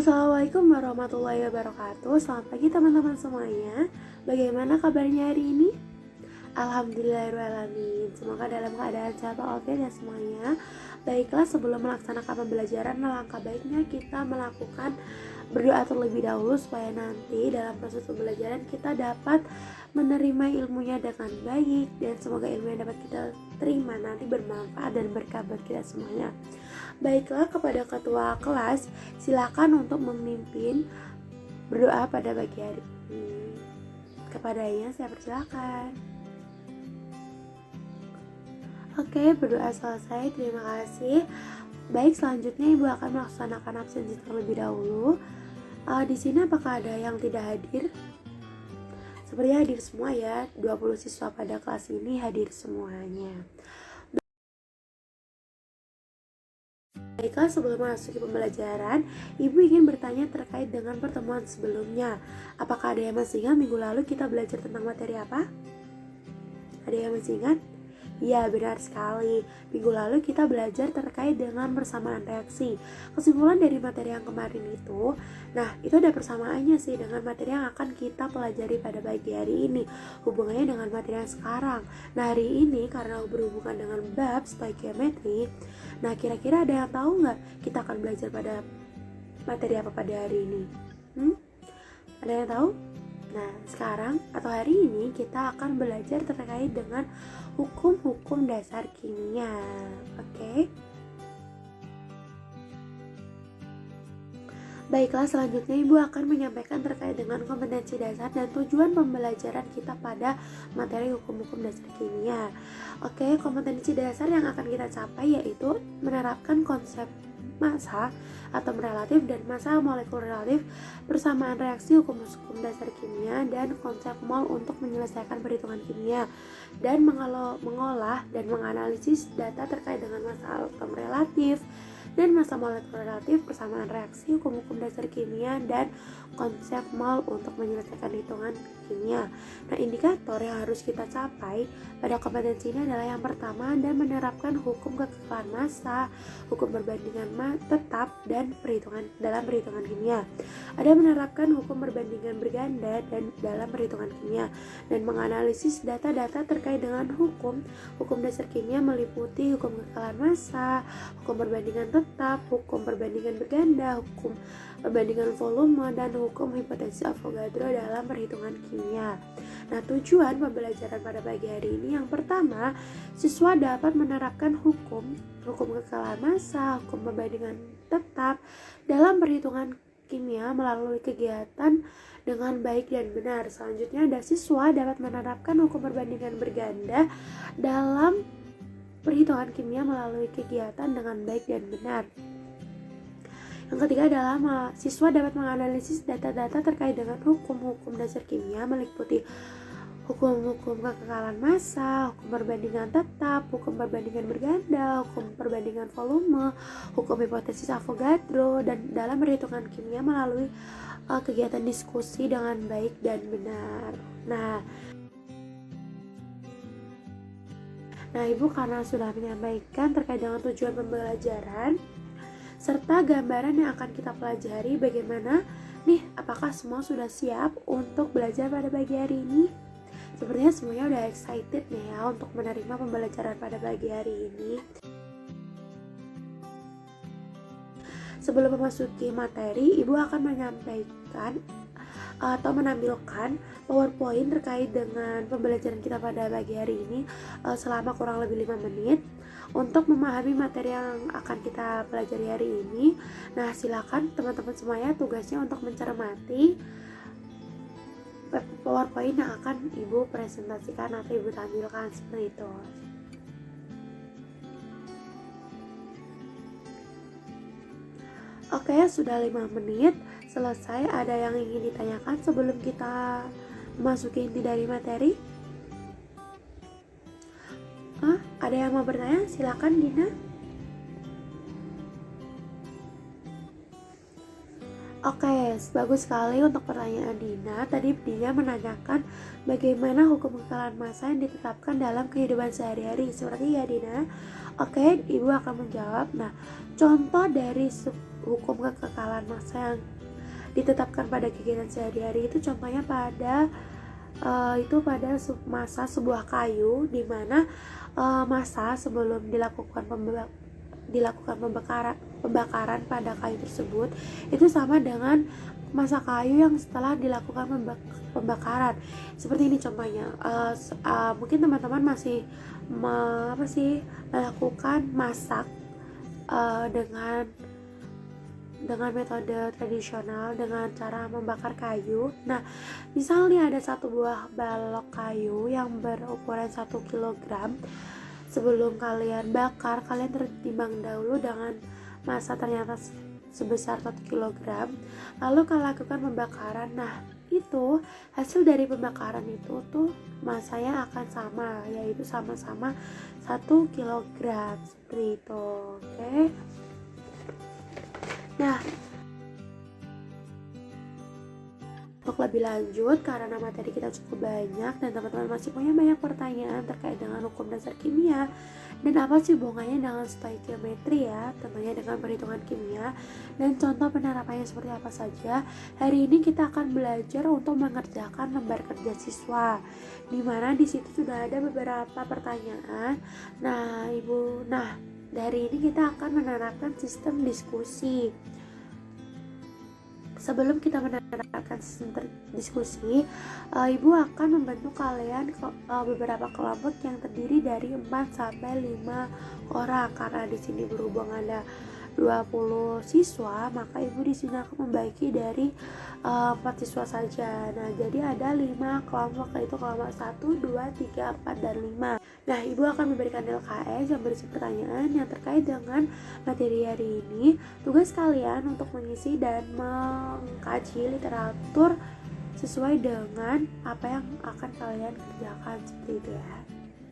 Assalamualaikum warahmatullahi wabarakatuh. Selamat pagi teman-teman semuanya. Bagaimana kabarnya hari ini? Alhamdulillahirrahmanirrahim. Semoga dalam keadaan sehat walafiat ya semuanya. Baiklah, sebelum melaksanakan pembelajaran, alangkah baiknya kita melakukan berdoa terlebih dahulu supaya nanti dalam proses pembelajaran kita dapat menerima ilmunya dengan baik, dan semoga ilmu yang dapat kita terima nanti bermanfaat dan berkah buat kita semuanya. Baiklah, kepada ketua kelas silakan untuk memimpin berdoa pada pagi hari ini. Kepadanya saya persilakan. Oke, berdoa selesai, terima kasih. Baik, selanjutnya Ibu akan melaksanakan absensi terlebih dahulu. Di sini apakah ada yang tidak hadir? Sepertinya hadir semua ya, 20 siswa pada kelas ini hadir semuanya. Baiklah, sebelum memasuki pembelajaran, Ibu ingin bertanya terkait dengan pertemuan sebelumnya. Apakah ada yang masih ingat minggu lalu kita belajar tentang materi apa? Ada yang masih ingat? Ya, benar sekali. Minggu lalu kita belajar terkait dengan persamaan reaksi. Kesimpulan dari materi yang kemarin itu, itu ada persamaannya sih dengan materi yang akan kita pelajari pada pagi hari ini. Hubungannya dengan materi yang sekarang. Hari ini karena berhubungan dengan bab stoikiometri, kira-kira ada yang tahu nggak kita akan belajar pada materi apa pada hari ini? Ada yang tahu? Sekarang atau hari ini kita akan belajar terkait dengan hukum-hukum dasar kimia. Oke. Baiklah, selanjutnya Ibu akan menyampaikan terkait dengan kompetensi dasar dan tujuan pembelajaran kita pada materi hukum-hukum dasar kimia. Oke, kompetensi dasar yang akan kita capai yaitu menerapkan konsep massa atom relatif dan massa molekul relatif, persamaan reaksi hukum-hukum dasar kimia, dan konsep mol untuk menyelesaikan perhitungan kimia, dan mengolah dan menganalisis data terkait dengan massa atom relatif dan massa molekul relatif, persamaan reaksi hukum-hukum dasar kimia, dan konsep mol untuk menyelesaikan hitungan kimia. Indikator yang harus kita capai pada kompetensi ini adalah yang pertama, dan menerapkan hukum kekekalan massa, hukum perbandingan tetap, dan dalam perhitungan kimia. Ada menerapkan hukum perbandingan berganda dan dalam perhitungan kimia, dan menganalisis data-data terkait dengan hukum dasar kimia meliputi hukum kekekalan massa, hukum perbandingan tetap, hukum perbandingan berganda, hukum perbandingan volume, dan hukum hipotesis Avogadro dalam perhitungan kimia. Tujuan pembelajaran pada pagi hari ini, yang pertama, siswa dapat menerapkan hukum kekekalan massa, hukum perbandingan tetap dalam perhitungan kimia melalui kegiatan dengan baik dan benar. Selanjutnya ada siswa dapat menerapkan hukum perbandingan berganda dalam perhitungan kimia melalui kegiatan dengan baik dan benar. Yang ketiga adalah siswa dapat menganalisis data-data terkait dengan hukum-hukum dasar kimia meliputi hukum-hukum kekekalan massa, hukum perbandingan tetap, hukum perbandingan berganda, hukum perbandingan volume, hukum hipotesis Avogadro, dan dalam perhitungan kimia melalui kegiatan diskusi dengan baik dan benar. Ibu karena sudah menyampaikan terkait dengan tujuan pembelajaran serta gambaran yang akan kita pelajari, bagaimana apakah semua sudah siap untuk belajar pada pagi hari ini? Sepertinya semuanya udah excited nih ya untuk menerima pembelajaran pada pagi hari ini. Sebelum memasuki materi, Ibu akan menyampaikan atau menampilkan PowerPoint terkait dengan pembelajaran kita pada pagi hari ini selama kurang lebih 5 menit untuk memahami materi yang akan kita pelajari hari ini. Silakan teman-teman semuanya tugasnya untuk mencermati PowerPoint yang akan Ibu presentasikan atau Ibu tampilkan seperti itu. Oke, sudah 5 menit selesai. Ada yang ingin ditanyakan sebelum kita memasuki inti dari materi? Ada yang mau bertanya? Silakan Dina. Oke, bagus sekali untuk pertanyaan Dina. Tadi Dina menanyakan bagaimana hukum kekekalan massa yang ditetapkan dalam kehidupan sehari-hari. Seperti ya Dina. Oke, Ibu akan menjawab. Contoh dari hukum kekekalan massa yang ditetapkan pada kegiatan sehari-hari itu contohnya pada masa sebuah kayu, di mana masa sebelum dilakukan pembakaran pada kayu tersebut itu sama dengan masa kayu yang setelah dilakukan pembakaran. Seperti ini contohnya. Mungkin teman-teman masih melakukan masak dengan metode tradisional dengan cara membakar kayu. Nah, misalnya ada satu buah balok kayu yang berukuran 1 kg. Sebelum kalian bakar, kalian tertimbang dahulu dengan massa ternyata sebesar 1 kg. Lalu kalian lakukan pembakaran. Nah, itu hasil dari pembakaran itu tuh massanya akan sama, yaitu sama-sama 1 kg. Seperti itu. Oke. Nah, untuk lebih lanjut, karena materi kita cukup banyak dan teman-teman masih punya banyak pertanyaan terkait dengan hukum dasar kimia dan apa sih hubungannya dengan stoikiometri ya, tentunya dengan perhitungan kimia dan contoh penerapannya seperti apa saja. Hari ini kita akan belajar untuk mengerjakan lembar kerja siswa, dimana di situ sudah ada beberapa pertanyaan. Dari ini kita akan menerapkan sistem diskusi. Sebelum kita menerapkan sistem diskusi, Ibu akan membentuk kalian beberapa kelompok yang terdiri dari 4 sampai 5 orang. Karena di sini berhubung ada 20 siswa, maka Ibu di sini akan membagi dari 4 siswa saja. Nah, jadi ada 5 kelompok, yaitu kelompok 1, 2, 3, 4, dan 5. Nah, Ibu akan memberikan LKS yang berisi pertanyaan yang terkait dengan materi hari ini. Tugas kalian untuk mengisi dan mengkaji literatur sesuai dengan apa yang akan kalian kerjakan, seperti itu ya.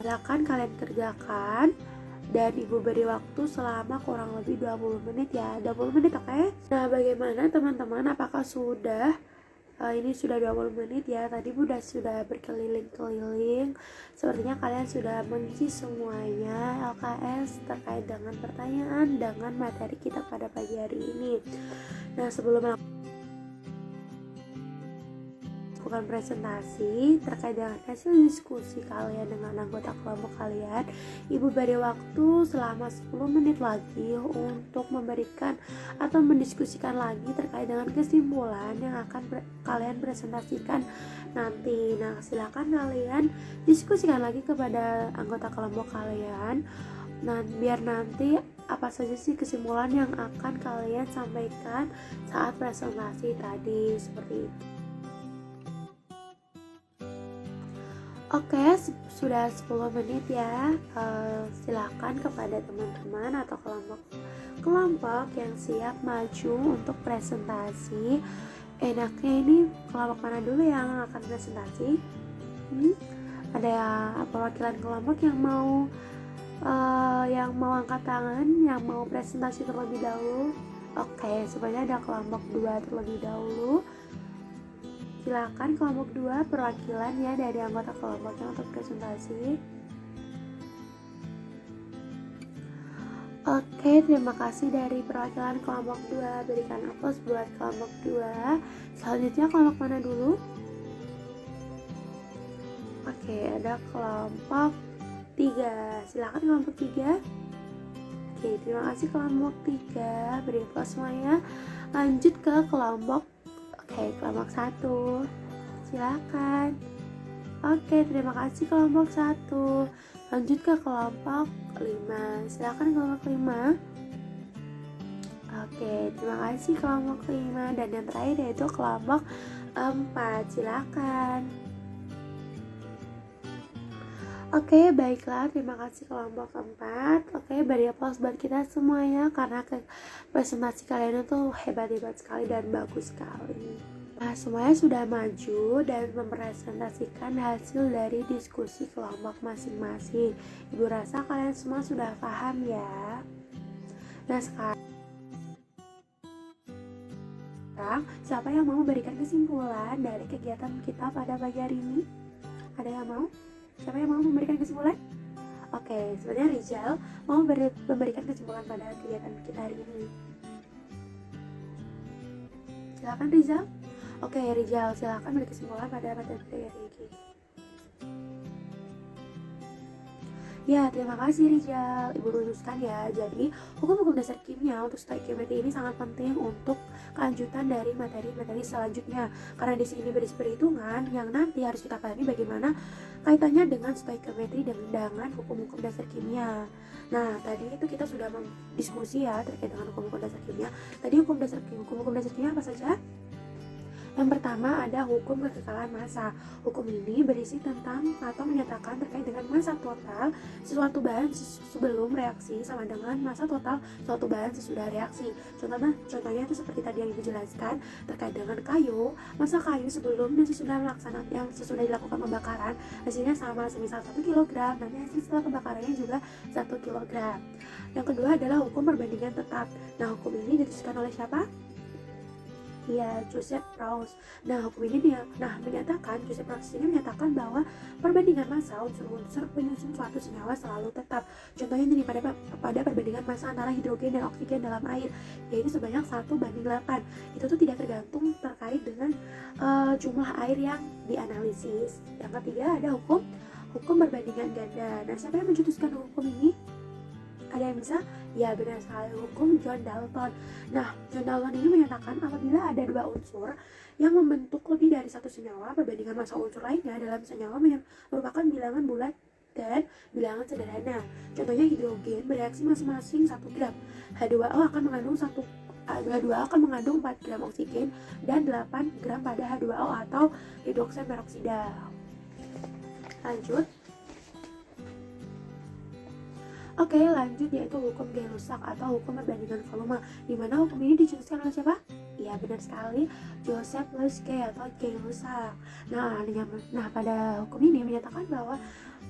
Silakan kalian kerjakan dan Ibu beri waktu selama kurang lebih 20 menit ya. 20 menit, oke? Nah, bagaimana teman-teman? Apakah sudah ini sudah 20 menit ya. Tadi sudah berkeliling-keliling. Sepertinya kalian sudah mengisi semuanya LKS terkait dengan pertanyaan dengan materi kita pada pagi hari ini. Nah, sebelum melakukan presentasi terkait dengan hasil diskusi kalian dengan anggota kelompok kalian, Ibu beri waktu selama 10 menit lagi untuk memberikan atau mendiskusikan lagi terkait dengan kesimpulan yang akan kalian presentasikan nanti. Nah, silakan kalian diskusikan lagi kepada anggota kelompok kalian. Nah, biar nanti apa saja sih kesimpulan yang akan kalian sampaikan saat presentasi tadi, seperti itu. Oke, sudah 10 menit ya. Silakan kepada teman-teman atau kelompok yang siap maju untuk presentasi. Enaknya ini kelompok mana dulu yang akan presentasi? Ada perwakilan kelompok yang mau angkat tangan, yang mau presentasi terlebih dahulu? Oke, sebenarnya ada kelompok 2 terlebih dahulu. Silakan kelompok 2 perwakilan ya dari anggota kelompoknya untuk presentasi. Oke, terima kasih dari perwakilan kelompok 2. Berikan aplaus buat kelompok 2. Selanjutnya kelompok mana dulu? Oke, ada kelompok 3. Silakan kelompok 3. Oke, terima kasih kelompok 3. Beri aplaus semuanya. Lanjut ke kelompok kelompok 1. Silakan. Oke, terima kasih kelompok 1. Lanjut ke kelompok 5. Silakan kelompok 5. Oke, terima kasih kelompok 5. Dan yang terakhir yaitu kelompok 4. Silakan. Oke, baiklah, terima kasih kelompok 4. Oke, beri aplaus buat kita semuanya karena presentasi kalian itu hebat-hebat sekali dan bagus sekali. Nah, semuanya sudah maju dan mempresentasikan hasil dari diskusi kelompok masing-masing. Ibu rasa kalian semua sudah paham ya. Nah, sekarang siapa yang mau memberikan kesimpulan dari kegiatan kita pada pagi hari ini? Ada yang mau? Siapa yang mau memberikan kesimpulan? Oke, sebenarnya Rizal mau memberikan kesimpulan pada kegiatan kita hari ini. Silakan Rizal. Oke, Rizal, silakan beri kesimpulan pada materi ini. Ya, terima kasih Rizal. Ibu luruskan ya. Jadi, hukum-hukum dasar kimia untuk stoikiometri ini sangat penting untuk kelanjutan dari materi-materi selanjutnya. Karena di sini berisi perhitungan yang nanti harus kita pahami bagaimana kaitannya dengan stoikiometri dan dengan hukum-hukum dasar kimia. Nah, tadi itu kita sudah mendiskusi ya terkait dengan hukum-hukum dasar kimia. Tadi hukum-hukum dasar kimia apa saja? Yang pertama ada hukum kekekalan massa. Hukum ini berisi tentang atau menyatakan terkait dengan massa total sesuatu bahan sebelum reaksi sama dengan massa total suatu bahan sesudah reaksi. Contohnya itu seperti tadi yang Ibu jelaskan terkait dengan kayu. Massa kayu sebelum dan sesudah dilakukan pembakaran hasilnya sama, semisal 1 kg, nanti hasil setelah pembakarannya juga 1 kg. Yang kedua adalah hukum perbandingan tetap. Nah, hukum ini dituliskan oleh siapa? Ya, Joseph Proust. Nah, hukum ini Joseph Proust ini menyatakan bahwa perbandingan massa unsur-unsur penyusun suatu senyawa selalu tetap. Contohnya ini pada perbandingan massa antara hidrogen dan oksigen dalam air, yaitu sebanyak 1:8. Itu tuh tidak tergantung terkait dengan jumlah air yang dianalisis. Yang ketiga ada hukum perbandingan ganda. Nah, siapa yang mencetuskan hukum ini? Ada yang bisa? Ya, benar sekali, hukum John Dalton. Nah, John Dalton ini menyatakan apabila ada dua unsur yang membentuk lebih dari satu senyawa, perbandingan massa unsur lainnya dalam senyawa merupakan bilangan bulat dan bilangan sederhana. Contohnya hidrogen bereaksi masing-masing 1 gram. H2O akan mengandung 4 gram oksigen dan 8 gram pada H2O atau hidroksid peroksida. Lanjut. Oke, lanjut yaitu hukum Gay-Lussac atau hukum perbandingan volume, di mana hukum ini dicetuskan oleh siapa? Ya, benar sekali, Joseph Gay atau Gay-Lussac. Nah, pada hukum ini menyatakan bahwa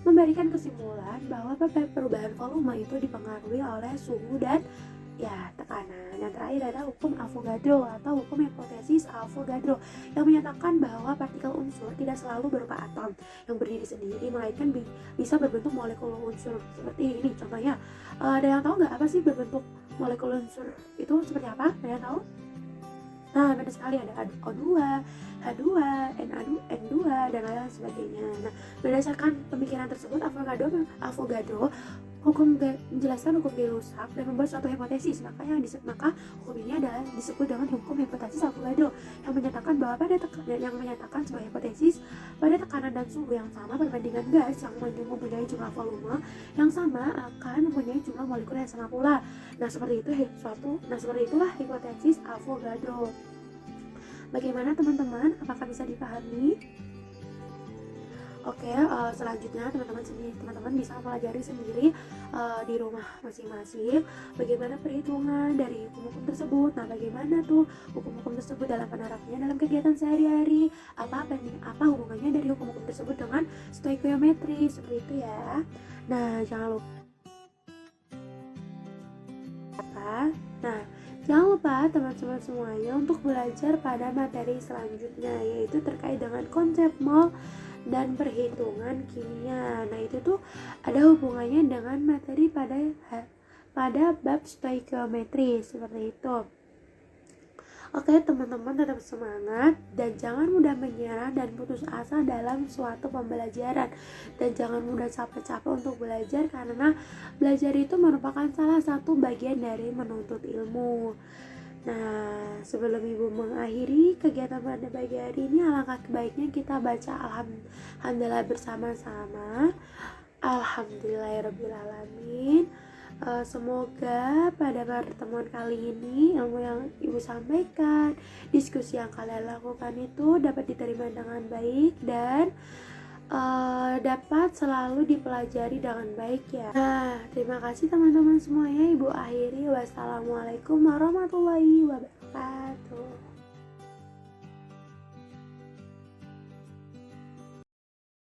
memberikan kesimpulan bahwa perubahan volume itu dipengaruhi oleh suhu dan tekanan. Yang terakhir adalah hukum Avogadro atau hukum hipotesis Avogadro yang menyatakan bahwa partikel unsur tidak selalu berupa atom yang berdiri sendiri, melainkan bisa berbentuk molekul unsur seperti ini. Contohnya, ada yang tahu nggak apa sih berbentuk molekul unsur itu seperti apa? Ada yang tahu? Nah, benar sekali, ada O2, H2, N2, dan lain sebagainya. Nah, berdasarkan pemikiran tersebut, Avogadro menjelaskan hukum Gay-Lussac dan membuat suatu hipotesis. Maka hukum ini adalah disebut dengan hukum hipotesis Avogadro yang menyatakan sebuah hipotesis pada tekanan dan suhu yang sama, perbandingan gas yang mempunyai jumlah volume yang sama akan mempunyai jumlah molekul yang sama pula. Seperti itulah hipotesis Avogadro. Bagaimana teman-teman? Apakah bisa dipahami? Oke, selanjutnya teman-teman bisa mempelajari sendiri di rumah masing-masing bagaimana perhitungan dari hukum-hukum tersebut. Nah, bagaimana tuh hukum-hukum tersebut dalam penerapannya dalam kegiatan sehari-hari, apa hubungannya dari hukum-hukum tersebut dengan stoikiometri, seperti itu ya. Nah, jangan lupa teman-teman semuanya untuk belajar pada materi selanjutnya, yaitu terkait dengan konsep mol dan perhitungan kimia. Nah, itu tuh ada hubungannya dengan materi pada bab stoikiometri, seperti itu. Oke, teman-teman tetap semangat dan jangan mudah menyerah dan putus asa dalam suatu pembelajaran, dan jangan mudah capek-capek untuk belajar, karena belajar itu merupakan salah satu bagian dari menuntut ilmu. Nah, sebelum Ibu mengakhiri kegiatan pada pagi hari ini, alangkah baiknya kita baca alhamdulillah bersama-sama. Alhamdulillahirrabbilalamin. Semoga pada pertemuan kali ini ilmu yang Ibu sampaikan, diskusi yang kalian lakukan itu dapat diterima dengan baik dan dapat selalu dipelajari dengan baik ya. Nah, terima kasih teman-teman semuanya. Ibu akhiri, wassalamualaikum warahmatullahi wabarakatuh.